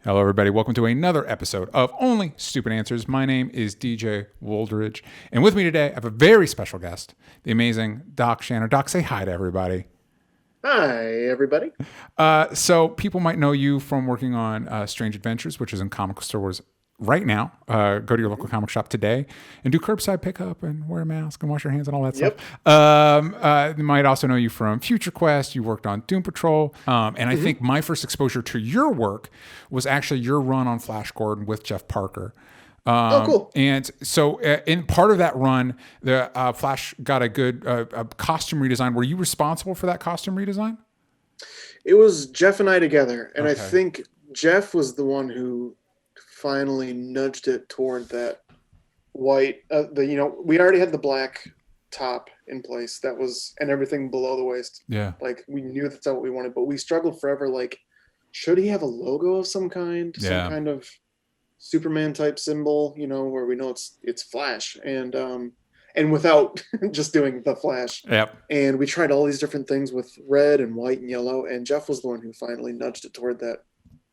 Hello, everybody. Welcome to another episode of Only Stupid Answers. My name is DJ Woldridge, and with me today, I have a very special guest, the amazing Doc Shanner. Doc, say hi to everybody. Hi, everybody. So, people might know you from working on Strange Adventures, which is in comic stores right now. Go to your local comic shop today and do curbside pickup and wear a mask and wash your hands and all that stuff. Yep. You might also know you from Future Quest. You worked on Doom Patrol. And I think my first exposure to your work was actually your run on Flash Gordon with Jeff Parker. Oh, cool. And so, in part of that run, the Flash got a good costume redesign. Were you responsible for that costume redesign? It was Jeff and I together, and I Okay. think Jeff was the one who finally nudged it toward that white. We already had the black top in place. That was and everything below the waist. Yeah. Like we knew that's not what we wanted, but we struggled forever. Like, should he have a logo of some kind, some Yeah. kind of Superman type symbol? Where we know it's Flash, and without just doing the Flash. Yep. And we tried all these different things with red and white and yellow, and Jeff was the one who finally nudged it toward that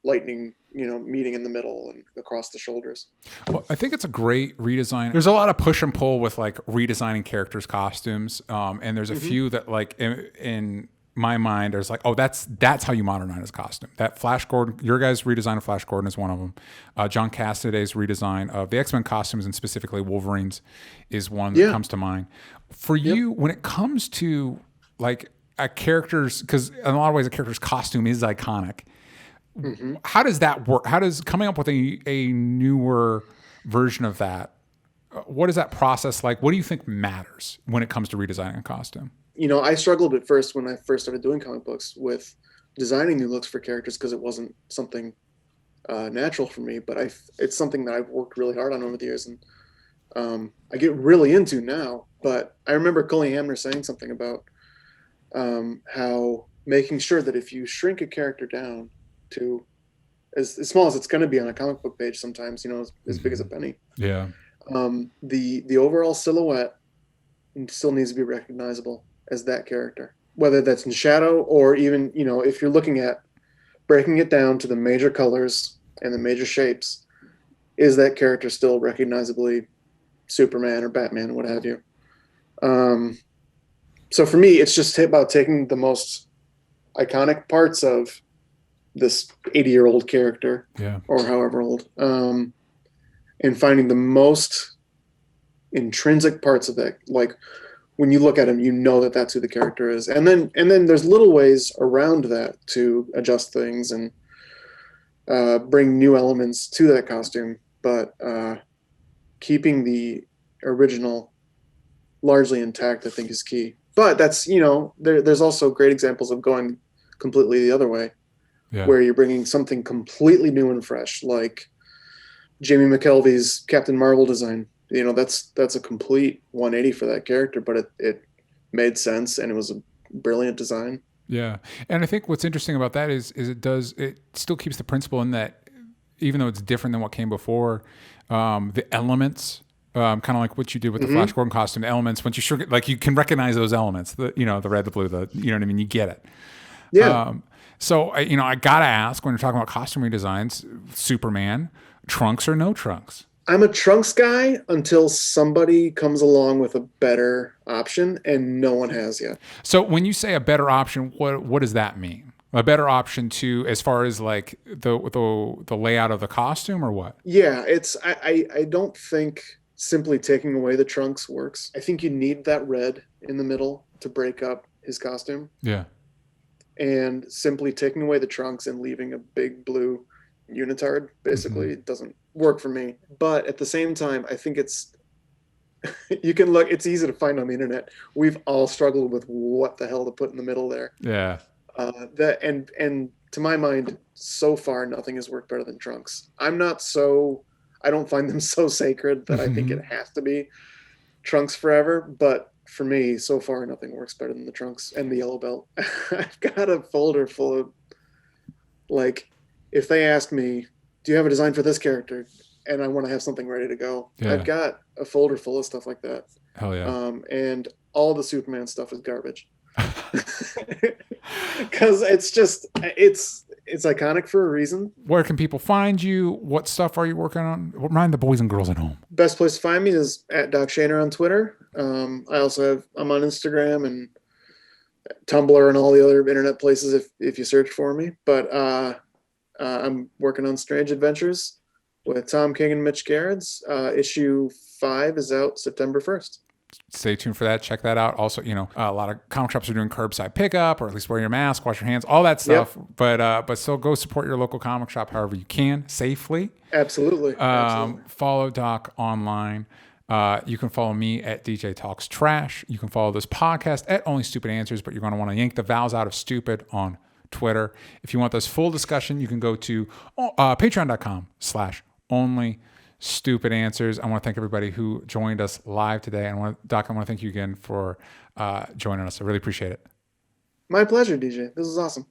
lightning, meeting in the middle and across the shoulders. Well, I think it's a great redesign. There's a lot of push and pull with like redesigning characters' costumes, and there's a few that like in my mind, there's like, oh, that's how you modernize a costume. That Flash Gordon, your guys' redesign of Flash Gordon is one of them. John Cassaday's redesign of the X-Men costumes and specifically Wolverine's is one that Yeah. comes to mind. For you, when it comes to like a character's, because in a lot of ways a character's costume is iconic. hmm How does that work? How does coming up with a newer version of that? What is that process like? What do you think matters when it comes to redesigning a costume? I struggled at first when I first started doing comic books with designing new looks for characters because it wasn't something natural for me. But it's something that I've worked really hard on over the years, and I get really into now. But I remember Cully Hamner saying something about how making sure that if you shrink a character down to as small as it's going to be on a comic book page, sometimes as big as a penny, Yeah. the overall silhouette still needs to be recognizable as that character, whether that's in shadow or even if you're looking at breaking it down to the major colors and the major shapes, is that character still recognizably Superman or Batman, what have you? So for me, it's just about taking the most iconic parts of this 80-year-old character Yeah. or however old, and finding the most intrinsic parts of it. Like when you look at him, you know that that's who the character is, and then there's little ways around that to adjust things and bring new elements to that costume, but keeping the original largely intact, I think, is key. But that's there's also great examples of going completely the other way, Yeah. where you're bringing something completely new and fresh, like Jamie McKelvey's Captain Marvel design. That's a complete 180 for that character, but it made sense and it was a brilliant design. Yeah. And I think what's interesting about that is it still keeps the principle in that even though it's different than what came before, the elements, kind of like what you did with the Flash hmm Gordon costume, the elements, once you sure like you can recognize those elements, the red, the blue, you know what I mean? You get it. Yeah. So I gotta ask when you're talking about costume redesigns, Superman, trunks or no trunks? I'm a trunks guy until somebody comes along with a better option, and no one has yet. So when you say a better option, what does that mean? A better option to as far as like the layout of the costume or what? Yeah, I don't think simply taking away the trunks works. I think you need that red in the middle to break up his costume, Yeah. and simply taking away the trunks and leaving a big blue unitard hmm basically doesn't work for me. But at the same time, I think you can look, it's easy to find on the internet. We've all struggled with what the hell to put in the middle there. Yeah. That and to my mind, so far nothing has worked better than trunks. I don't find them so sacred that I think hmm it has to be trunks forever. But for me, so far nothing works better than the trunks and the yellow belt. I've got a folder full of, like, if they ask me, do you have a design for this character? And I want to have something ready to go, I've Yeah. got a folder full of stuff like that. Hell yeah. And all the Superman stuff is garbage. Because it's It's iconic for a reason. Where can people find you? What stuff are you working on? Remind the boys and girls at home. Best place to find me is at Doc Shaner on Twitter. I'm on Instagram and Tumblr and all the other internet places if you search for me. But I'm working on Strange Adventures with Tom King and Mitch Gerrits. Issue 5 is out September 1st. Stay tuned for that. Check that out. Also, a lot of comic shops are doing curbside pickup, or at least wear your mask, wash your hands, all that stuff. Yep. But still go support your local comic shop however you can safely. Absolutely. Follow Doc online. You can follow me at DJ Talks Trash. You can follow this podcast at Only Stupid Answers, but you're going to want to yank the vowels out of stupid on Twitter. If you want this full discussion, you can go to patreon.com/only stupid answers. I want to thank everybody who joined us live today. And Doc, I want to thank you again for joining us. I really appreciate it. My pleasure, DJ. This is awesome.